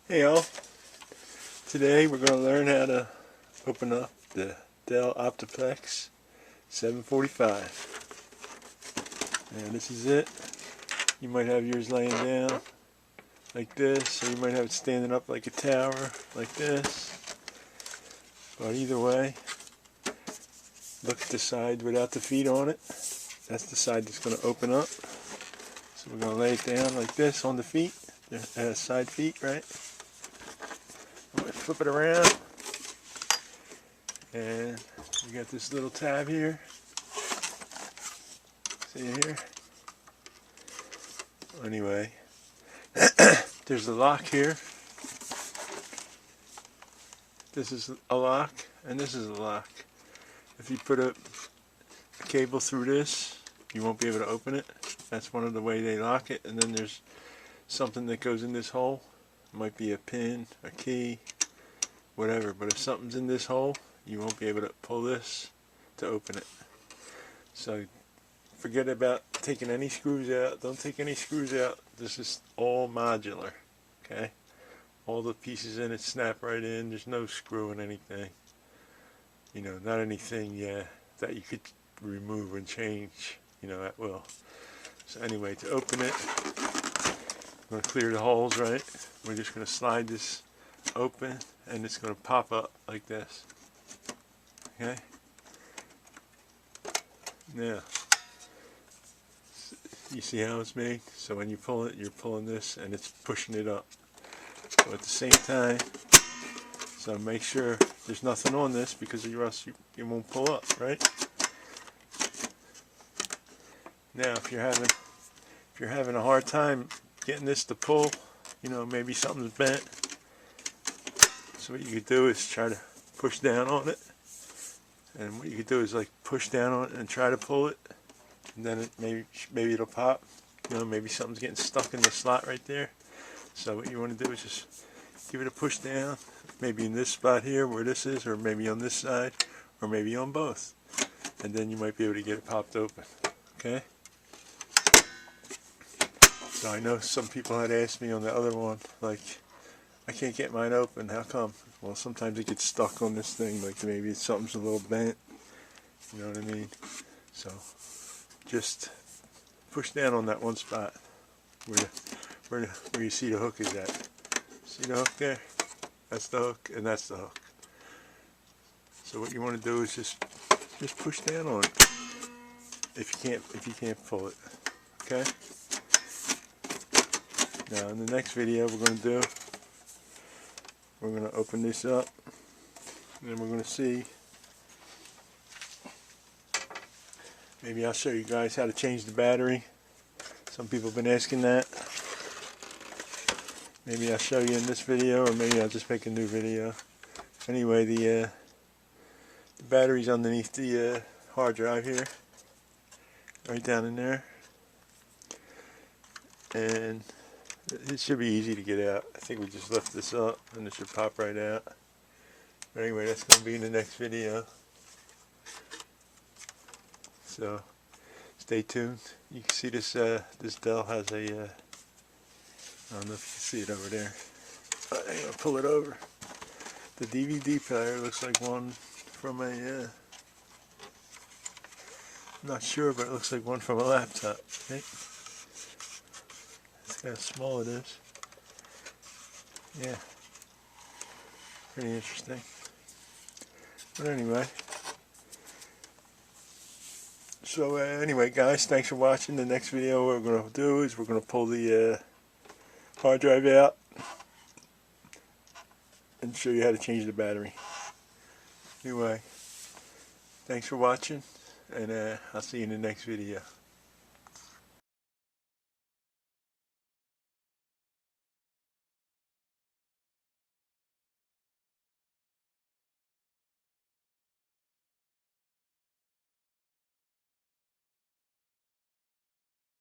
Hey all, today we're going to learn how to open up the Dell Optiplex 745. And this is it. You might have yours laying down like this, or you might have it standing up like a tower like this. But either way, look at the side without the feet on it. That's the side that's going to open up. So we're going to lay it down like this on the feet, side feet, right? Flip it around, and we got this little tab here. See here? Anyway, there's a lock here. This is a lock, and this is a lock. If you put a cable through this, you won't be able to open it. That's one of the way they lock it. And then there's something that goes in this hole. It might be a pin, a key, whatever, but if something's in this hole, you won't be able to pull this to open it. So forget about taking any screws out. Don't take any screws out. This is all modular, okay? All the pieces in it snap right in. There's no screwing anything. You know, not anything that you could remove and change, you know, at will. So anyway, to open it, I'm going to clear the holes, right? We're just going to slide this open, and it's going to pop up like this. Okay? Now, you see how it's made? So when you pull it, you're pulling this and it's pushing it up. So at the same time, so make sure there's nothing on this, because or else you won't pull up, right? Now if you're having a hard time getting this to pull, you know, maybe something's bent. So what you could do is try to push down on it, and what you could do is like push down on it and try to pull it, and then it maybe it'll pop. You know, maybe something's getting stuck in the slot right there. So what you want to do is just give it a push down, maybe in this spot here where this is, or maybe on this side, or maybe on both, and then you might be able to get it popped open. Okay? So I know some people had asked me on the other one, like, I can't get mine open, how come? Well, sometimes it gets stuck on this thing, like maybe something's a little bent, you know what I mean? So just push down on that one spot where you see the hook is at. See the hook there? That's the hook, and that's the hook. So what you want to do is just push down on it if you can't pull it. Okay? Now in the next video we're going to do, we're going to open this up, and then we're going to see, maybe I'll show you guys how to change the battery. Some people have been asking that. Maybe I'll show you in this video, or maybe I'll just make a new video. Anyway, the battery's underneath the hard drive here, right down in there, and it should be easy to get out. I think we just lift this up and it should pop right out. But anyway, that's going to be in the next video. So stay tuned. You can see this this Dell has a I don't know if you can see it over there. I'm going to pull it over. The DVD player looks like one from a I'm not sure, but it looks like one from a laptop. Okay? How small it is. Yeah, pretty interesting. But anyway, so anyway guys, thanks for watching. The next video what we're going to do is we're going to pull the hard drive out and show you how to change the battery. Anyway, thanks for watching, and I'll see you in the next video.